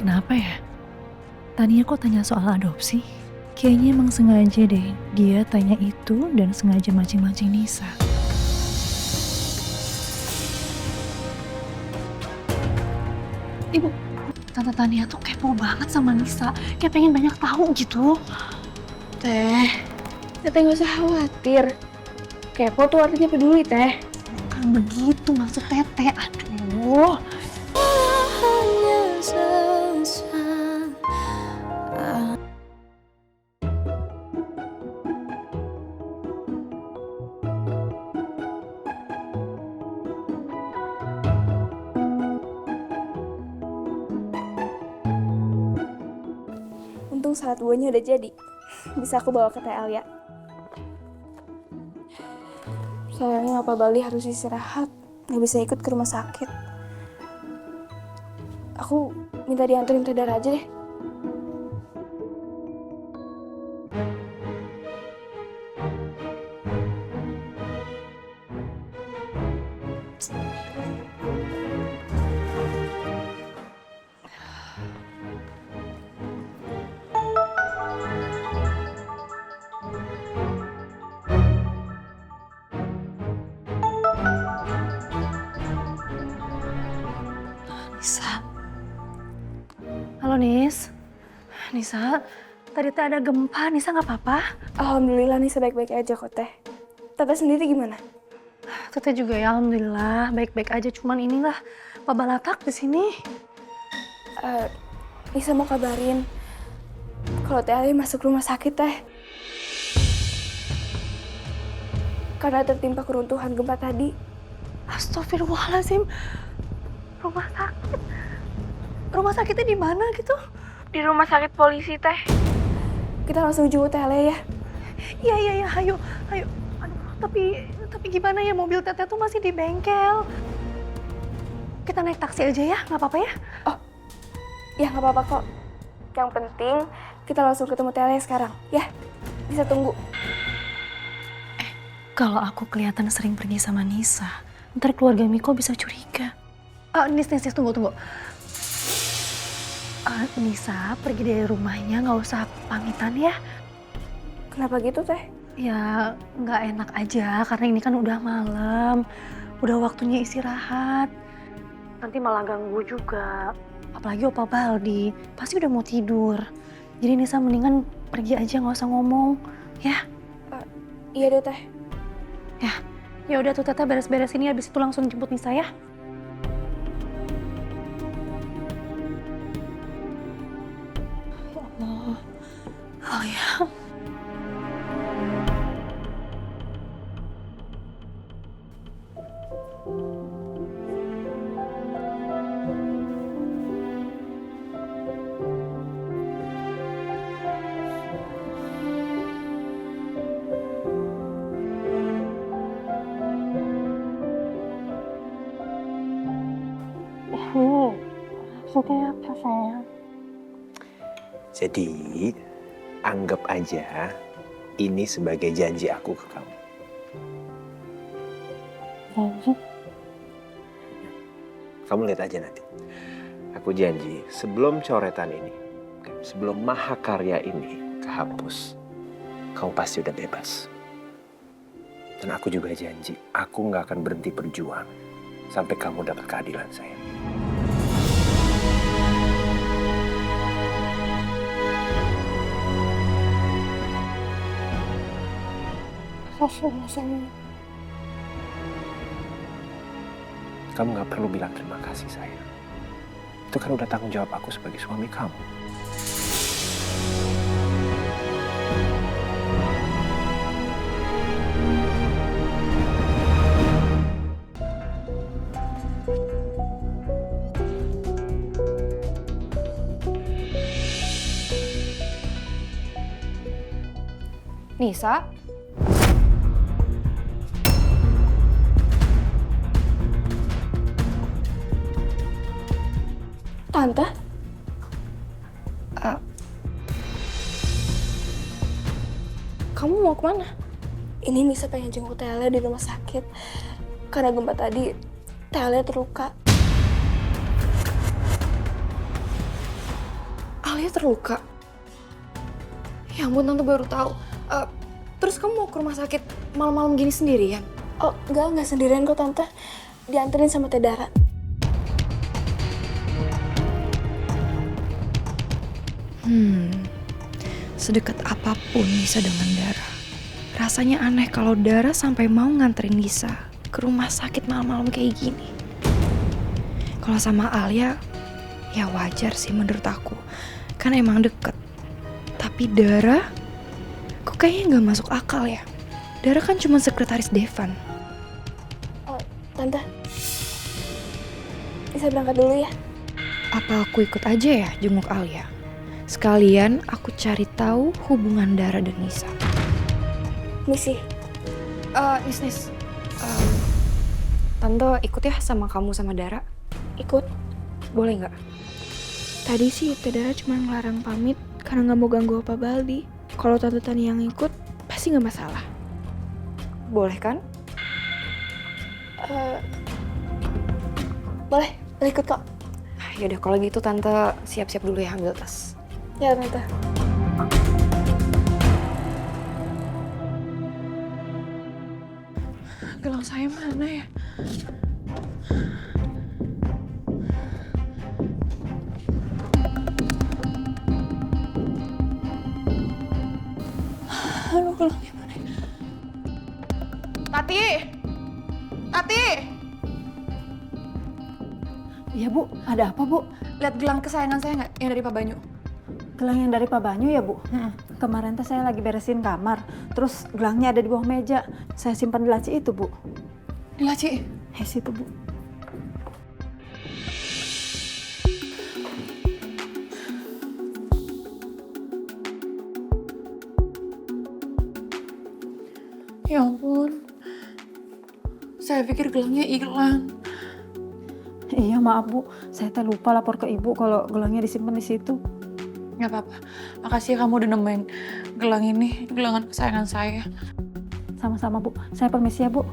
Kenapa ya? Tania kok tanya soal adopsi? Kayaknya emang sengaja deh dia tanya itu dan sengaja mancing-mancing Nisa. Ibu, Tante Tania tuh kepo banget sama Nisa. Kayak pengen banyak tahu gitu. Teh, Teteh nggak usah khawatir. Kepo tuh artinya peduli, Teh. Bukan begitu maksud Teteh. Aduh. Untung salad buahnya udah jadi. Bisa aku bawa ke Teh Alia. Sayangnya Opa Bali harus istirahat. Nggak bisa ikut ke rumah sakit. Aku minta dianterin Teh Dara aja deh. Nisa. Halo Nis. Nisa, tadi tuh ada gempa. Nisa nggak apa-apa? Alhamdulillah nih sebaik-baik aja kok, Teh. Teteh sendiri gimana? Teteh juga ya alhamdulillah baik-baik aja. Cuman inilah Pak Balatak di sini. Nisa mau kabarin kalau Teh Alia masuk rumah sakit, Teh. Karena tertimpa keruntuhan gempa tadi. Astagfirullahaladzim. Rumah sakit? Rumah sakitnya di mana gitu? Di rumah sakit polisi, Teh. Kita langsung jemput Teh Alia ya. Iya, ayo. Aduh, tapi gimana ya, mobil Teteh tuh masih di bengkel. Kita naik taksi aja ya, nggak apa-apa ya? Oh, ya nggak apa-apa kok. Yang penting kita langsung ketemu Teh Alia sekarang, ya. Bisa tunggu. Kalau aku kelihatan sering pergi sama Nisa, ntar keluarga Miko bisa curiga. Nis, tunggu. Nisa pergi dari rumahnya nggak usah pamitan ya. Kenapa gitu, Teh? Ya nggak enak aja karena ini kan udah malam, udah waktunya istirahat. Nanti malah ganggu juga, apalagi Opa Baldi pasti udah mau tidur. Jadi Nisa mendingan pergi aja nggak usah ngomong, ya? Iya deh, Teh. Ya udah tuh Teteh beres-beres ini habis itu langsung jemput Nisa ya. Ya Allah. Oh ya. Maksudnya apa sayang? Jadi, anggap aja ini sebagai janji aku ke kamu. Janji? Kamu lihat aja nanti. Aku janji, sebelum coretan ini, sebelum mahakarya ini kehapus, kamu pasti udah bebas. Dan aku juga janji, aku nggak akan berhenti berjuang sampai kamu dapat keadilan, sayang. Kamu nggak perlu bilang terima kasih, sayang. Itu kan udah tanggung jawab aku sebagai suami kamu. Nisa? Tante? Kamu mau kemana? Ini Nisa pengen jenguk Teh Alia di rumah sakit. Karena gempa tadi, Teh Alia terluka. Alia terluka. Ya ampun, Tante baru tahu. Terus kamu mau ke rumah sakit malam-malam gini sendirian? Oh, enggak sendirian kok, Tante. Dianterin sama Teh Dara. Sedekat apapun Nisa dengan Dara. Rasanya aneh kalau Dara sampai mau nganterin Nisa ke rumah sakit malam-malam kayak gini. Kalau sama Alia, ya wajar sih menurut aku. Kan emang deket. Tapi Dara, kok kayaknya nggak masuk akal ya. Dara kan cuma sekretaris Devan. Oh, Tante. Bisa berangkat dulu ya? Apa aku ikut aja ya jenguk Alia? Sekalian aku cari tahu hubungan Dara dan Nisa. Misi. Nis. Tante ikut ya sama kamu sama Dara. Ikut. Boleh nggak? Tadi sih Teh Dara cuma ngelarang pamit karena nggak mau ganggu Opa Baldi. Kalau Tante Tani yang ikut, pasti nggak masalah. Boleh kan? Boleh ikut kok. Yaudah kalau gitu Tante siap-siap dulu ya ambil tas. Ya, Tante. Gelang saya mana ya? Aduh, gelangnya mana ya? Tati! Iya Bu, ada apa Bu? Lihat gelang kesayangan saya nggak? Yang dari Pak Banyu. Gelang yang dari Pak Banyu ya Bu? Kemarin tuh saya lagi beresin kamar, terus gelangnya ada di bawah meja. Saya simpan di laci itu Bu. Di laci. Situ Bu. Ya ampun. Saya pikir gelangnya hilang. Iya maaf Bu, saya teh lupa lapor ke Ibu kalau gelangnya disimpan di situ. Gak apa-apa. Makasih ya kamu udah nemuin gelang ini, gelangan kesayangan saya. Sama-sama Bu, saya permisi ya Bu.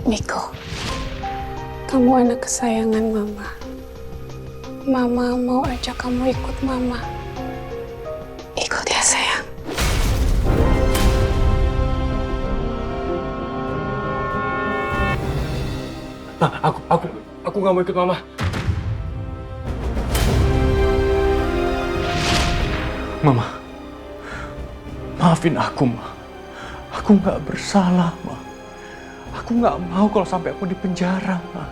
Niko, kamu anak kesayangan Mama. Mama mau ajak kamu ikut Mama. Ikut ya sayang. Aku nggak mau ikut Mama. Mama, maafin aku, Ma. Aku nggak bersalah, Ma. Aku nggak mau kalau sampai aku di penjara, Ma.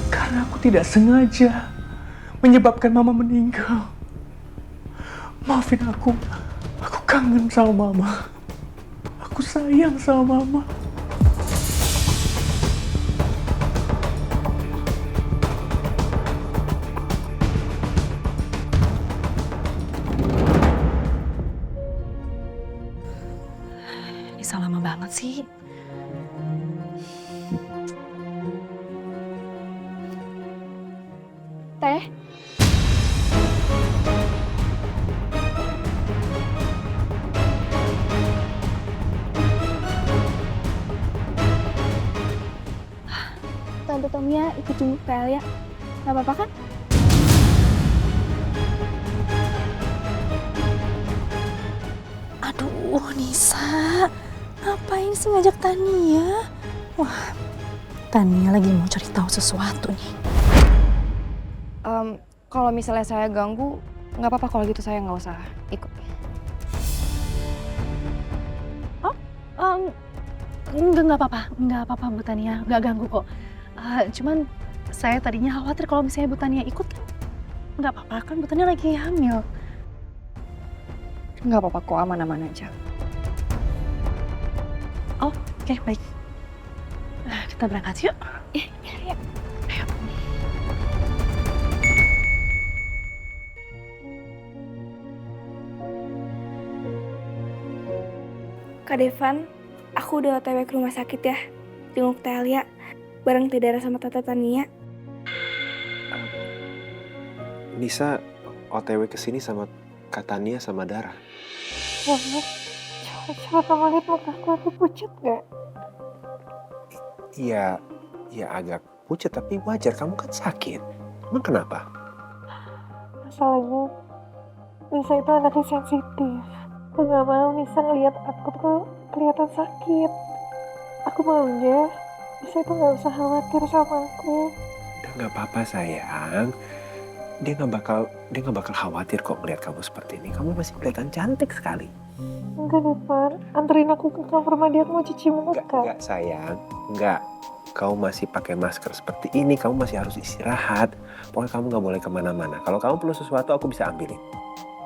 Karena aku tidak sengaja menyebabkan Mama meninggal. Maafin aku. Aku kangen sama Mama. Aku sayang sama Mama. Nisa lama banget sih. Teh. Tante Tomia ikut jenguk Teh Alia. Gak apa-apa kan? Aduh, Nisa. Ngapain sih ngajak Tania? Wah, Tania lagi mau cari tahu sesuatu nih. Kalau misalnya saya ganggu, nggak apa-apa kalau gitu saya nggak usah ikut. Nggak apa-apa Bu Tania, nggak ganggu kok. Cuman Saya tadinya khawatir kalau misalnya Bu Tania ikut kan nggak apa-apa kan, Bu Tania lagi hamil. Nggak apa-apa kok, aman-aman aja. Oh, oke, baik. Nah, kita berangkat yuk. Ayo. Kak Devan, aku udah OTW ke rumah sakit ya. Jenguk Teh Alia, bareng Teh Dara sama Tante Tania. Nisa OTW kesini sama Katania sama Dara. Coba kamu lihat mukaku, aku pucat gak? Iya, ya agak pucat tapi wajar, kamu kan sakit. Emang kenapa? Masalahnya, Nisa itu anaknya sensitif. Aku gak mau Nisa ngeliat aku tuh kelihatan sakit. Aku maunya Nisa itu gak usah khawatir sama aku. Udah nggak apa-apa sayang. Dia nggak bakal khawatir kok melihat kamu seperti ini. Kamu masih kelihatan cantik sekali. Enggak, Devan. Anterin aku ke kamar mandi, aku mau cuci muka. Enggak sayang, enggak. Kamu masih pakai masker seperti ini, kamu masih harus istirahat. Pokoknya kamu nggak boleh kemana-mana. Kalau kamu perlu sesuatu, aku bisa ambilin.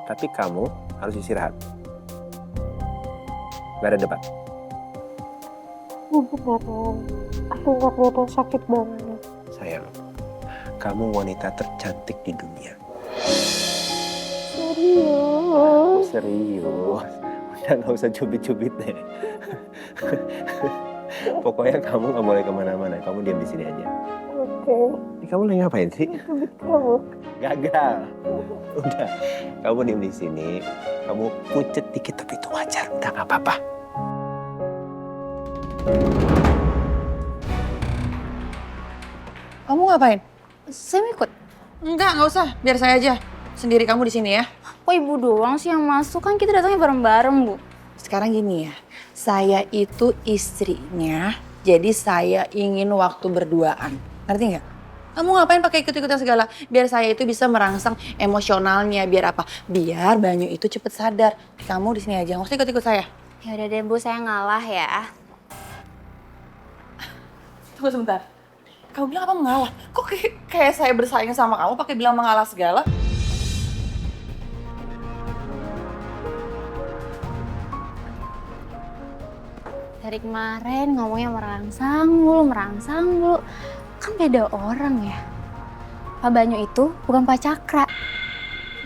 Tapi kamu harus istirahat. Gak ada debat. Beneran, aku gak kelihatan sakit banget. Sayang, kamu wanita tercantik di dunia. Serius? Serius. Udah nggak usah cubit-cubit deh. Pokoknya kamu nggak boleh kemana-mana. Kamu diam di sini aja. Oke. Ini kamu lagi ngapain sih? Kamu? Gagal. Udah, kamu diam di sini. Kamu pucet dikit tapi itu wajar. Udah nggak apa-apa. Kamu ngapain? Saya mau ikut. Nggak usah. Biar saya aja. Sendiri kamu di sini ya. Kok ibu doang sih yang masuk? Kan kita datangnya bareng-bareng, Bu. Sekarang gini ya, saya itu istrinya, jadi saya ingin waktu berduaan. Ngerti nggak? Kamu ngapain pakai ikut-ikutan segala? Biar saya itu bisa merangsang emosionalnya, biar apa? Biar Banyu itu cepet sadar. Kamu di sini aja, nggak usah ikut-ikut saya. Ya udah deh, Bu, saya ngalah ya. Tunggu sebentar. Kamu bilang apa mengalah? Kok kayak saya bersaing sama kamu pakai bilang mengalah segala? Dari kemarin ngomongnya merangsang mulu. Kan beda orang ya. Pak Banyu itu bukan Pak Cakra.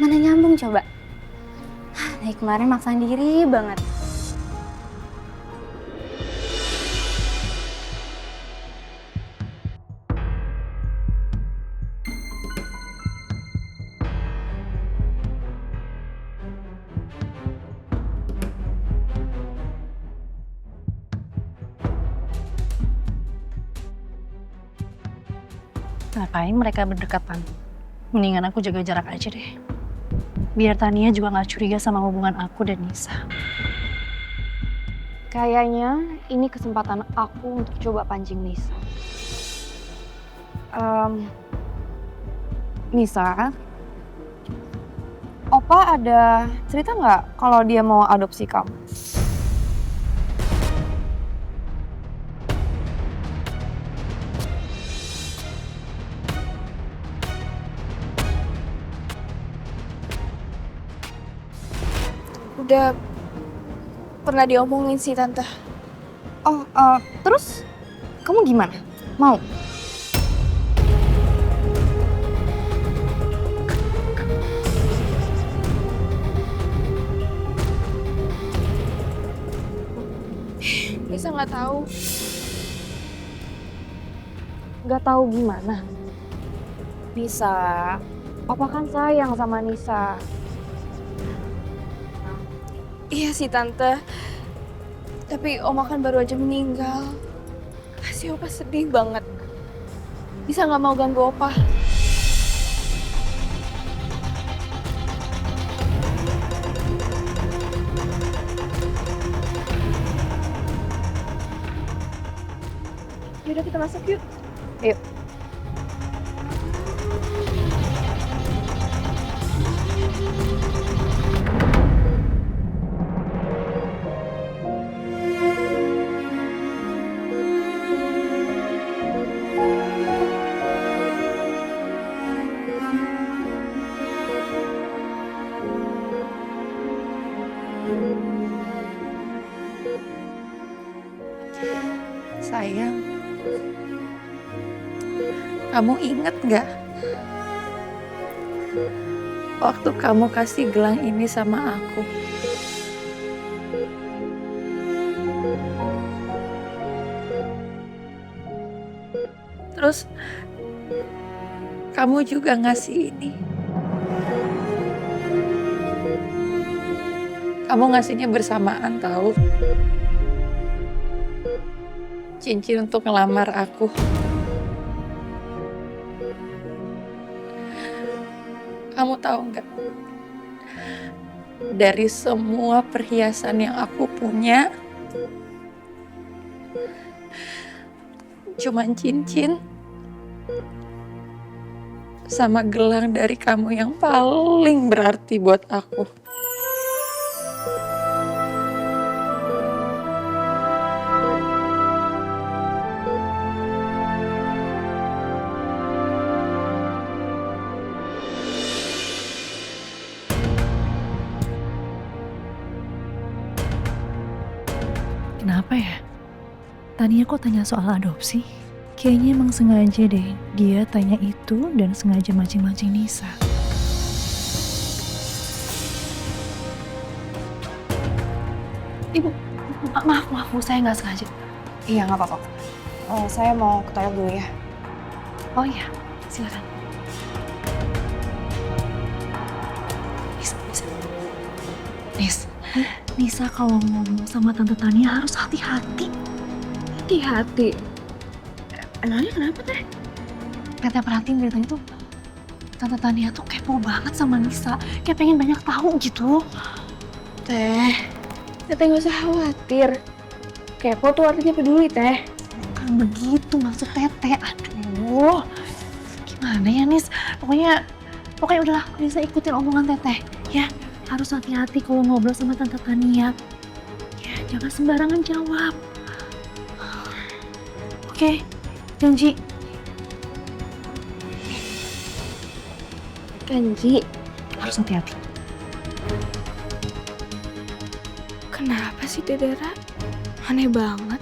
Mana nyambung coba? Dari kemarin maksain diri banget. Ngapain mereka berdekatan? Mendingan aku jaga jarak aja deh. Biar Tania juga gak curiga sama hubungan aku dan Nisa. Kayaknya ini kesempatan aku untuk coba pancing Nisa. Nisa, Opa ada cerita nggak kalau dia mau adopsi kamu? Udah pernah diomongin sih, Tante. Oh, terus kamu gimana? Mau? Nisa nggak tahu. Nggak tahu gimana? Nisa, Papa kan sayang sama Nisa. Iya sih, Tante. Tapi Oma kan baru aja meninggal. Pasti Opa sedih banget. Nisa nggak mau ganggu Opa. Yaudah kita masuk yuk. Yuk. Kamu inget nggak? Waktu kamu kasih gelang ini sama aku. Terus kamu juga ngasih ini. Kamu ngasihnya bersamaan tahu. Cincin untuk ngelamar aku. Kamu tahu nggak? Dari semua perhiasan yang aku punya, cuman cincin sama gelang dari kamu yang paling berarti buat aku. Kenapa ya? Tania kok tanya soal adopsi? Kayaknya emang sengaja deh dia tanya itu dan sengaja mancing-mancing Nisa. Ibu, maaf Bu, saya nggak sengaja. Iya, nggak apa-apa. Saya mau ke toilet dulu ya. Oh iya, silakan. Nisa kalau ngomong sama Tante Tania harus hati-hati. Hati-hati. Emangnya kenapa, Teh? Teteh perhatiin dari tadi tuh Tante Tania tuh kepo banget sama Nisa. Kayak pengen banyak tahu gitu. Teh nggak usah khawatir. Kepo tuh artinya peduli, Teh. Bukan begitu maksud Teteh. Aduh, gimana ya Nis? Pokoknya udahlah Nisa ikutin omongan Teteh. Ya, harus hati-hati kalau ngobrol sama Tante Tania. Ya, jangan sembarangan jawab. Oke, janji. Janji. Harus hati-hati. Kenapa sih Dedera? Aneh banget.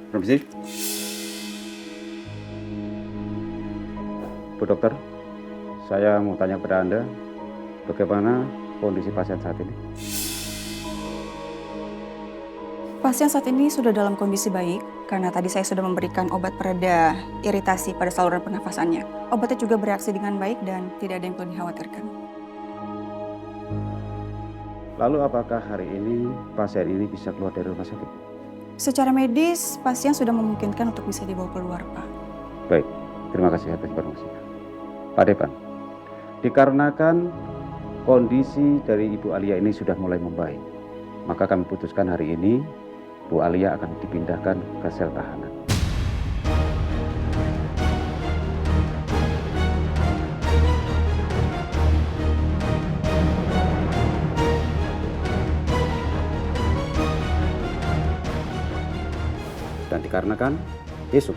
Permisi. Bu dokter, saya mau tanya pada Anda, bagaimana kondisi pasien saat ini? Pasien saat ini sudah dalam kondisi baik, karena tadi saya sudah memberikan obat pereda iritasi pada saluran pernafasannya. Obatnya juga bereaksi dengan baik dan tidak ada yang perlu dikhawatirkan. Lalu apakah hari ini pasien ini bisa keluar dari rumah sakit? Secara medis, pasien sudah memungkinkan untuk bisa dibawa keluar, Pak. Baik, terima kasih atas informasinya. Pak Depan, dikarenakan kondisi dari Ibu Alia ini sudah mulai membaik, maka kami putuskan hari ini Bu Alia akan dipindahkan ke sel tahanan. Dan dikarenakan besok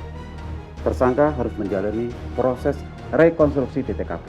tersangka harus menjalani proses rekonstruksi di TKP.